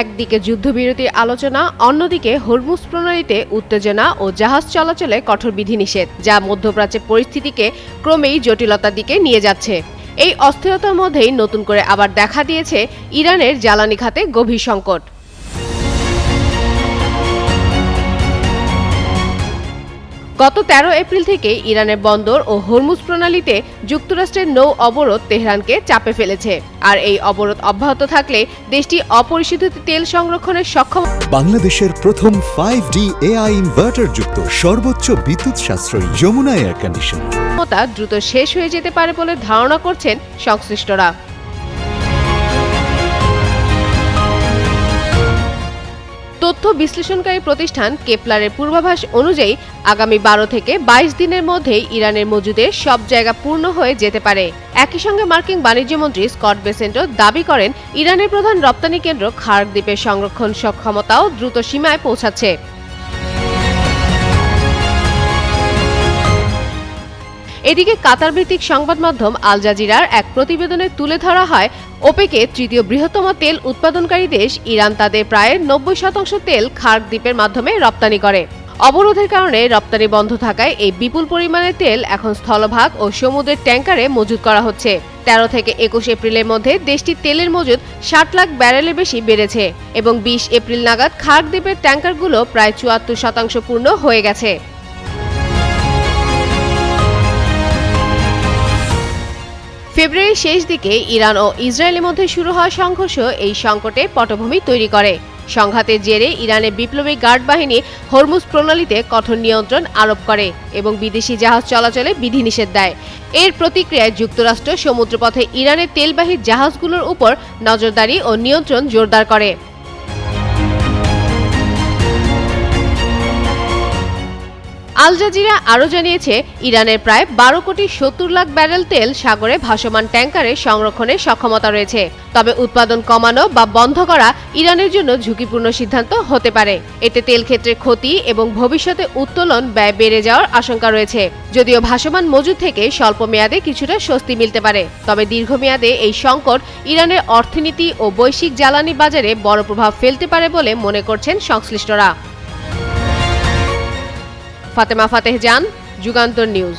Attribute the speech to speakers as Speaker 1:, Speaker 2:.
Speaker 1: একদিকে যুদ্ধবিরতির আলোচনা, অন্যদিকে হরমুজ প্রণালীতে উত্তেজনা ও জাহাজ চলাচলে কঠোর বিধিনিষেধ, যা মধ্যপ্রাচ্যের পরিস্থিতিকে ক্রমেই জটিলতার দিকে নিয়ে যাচ্ছে। এই অস্থিরতার মধ্যেই নতুন করে আবার দেখা দিয়েছে ইরানের জ্বালানি খাতে গভীর সংকট। গত ১৩ এপ্রিল থেকে ইরানের বন্দর ও হরমুজ প্রণালীতে যুক্তরাষ্ট্রের নৌ অবরোধ তেহরানকে চাপে ফেলেছে। আর এই অবরোধ অব্যাহত থাকলে দেশটি অপরিশোধিত তেল সংরক্ষণের
Speaker 2: বাংলাদেশের প্রথম 5D AI ইনভার্টার যুক্ত সর্বোচ্চ বিদ্যুৎ সাশ্রয়ী যমুনা এয়ার কন্ডিশনার
Speaker 1: ক্ষমতা দ্রুত শেষ হয়ে যেতে পারে বলে ধারণা করছেন সংশ্লিষ্টরা। তথ্য বিশ্লেষণকারী প্রতিষ্ঠান কেপলারের পূর্বাভাস অনুযায়ী আগামী ১২ থেকে ২২ দিনের মধ্যেই ইরানের মজুদের সব জায়গা পূর্ণ হয়ে যেতে পারে। একই সঙ্গে মার্কিন বাণিজ্যমন্ত্রী স্কট বেসেন্টও দাবি করেন, ইরানের প্রধান রপ্তানি কেন্দ্র খার্ক দ্বীপের সংরক্ষণ সক্ষমতাও দ্রুত সীমায় পৌঁছাচ্ছে। এদিকে কাতার ভিত্তিক সংবাদ মাধ্যম আল জাজিরার এক প্রতিবেদনে তুলে ধরা হয়, ওপেকের তৃতীয় বৃহত্তম তেল উৎপাদনকারী দেশ ইরান তাদের প্রায় ৯০% তেল খার্ক দ্বীপের মাধ্যমে রপ্তানি করে। অবরোধের কারণে রপ্তানি বন্ধ থাকায় এই বিপুল পরিমাণের তেল এখন স্থলভাগ ও সমুদ্রের ট্যাঙ্কারে মজুত করা হচ্ছে। ১৩ থেকে ২১ এপ্রিলের মধ্যে দেশটির তেলের মজুদ ৬০ লাখ ব্যারেলের বেশি বেড়েছে এবং ২০ এপ্রিল নাগাদ খার্ক দ্বীপের ট্যাঙ্কারগুলো প্রায় ৭৪% পূর্ণ হয়ে গেছে। ফেব্রুয়ারির শেষ দিকে ইরান ও ইসরায়েলের মধ্যে শুরু হওয়া সংঘর্ষ এই সংকটে পটভূমি তৈরি করে। সংঘাতের জেরে ইরানের বিপ্লবী গার্ড বাহিনী হরমুজ প্রণালীতে কঠোর নিয়ন্ত্রণ আরোপ করে এবং বিদেশি জাহাজ চলাচলে বিধিনিষেধ দেয়। এর প্রতিক্রিয়ায় যুক্তরাষ্ট্র সমুদ্রপথে ইরানের তেলবাহী জাহাজগুলোর উপর নজরদারি ও নিয়ন্ত্রণ জোরদার করে। আল জাজিরা আরও জানিয়েছে, ইরানের প্রায় ১২ কোটি ৭০ লাখ ব্যারেল তেল সাগরে ভাসমান ট্যাঙ্কারে সংরক্ষণের সক্ষমতা রয়েছে। তবে উৎপাদন কমানো বা বন্ধ করা ইরানের জন্য ঝুঁকিপূর্ণ সিদ্ধান্ত হতে পারে। এতে তেল ক্ষেত্রের ক্ষতি এবং ভবিষ্যতে উত্তোলন ব্যয় বেড়ে যাওয়ার আশঙ্কা রয়েছে। যদিও ভাসমান মজুদ থেকে স্বল্প মেয়াদে কিছুটা স্বস্তি মিলতে পারে, তবে দীর্ঘমেয়াদে এই সংকট ইরানের অর্থনীতি ও বৈশ্বিক জ্বালানি বাজারে বড় প্রভাব ফেলতে পারে বলে মনে করছেন সংশ্লিষ্টরা। ফাতেমা ফাতেহ জান, যুগান্তর নিউজ।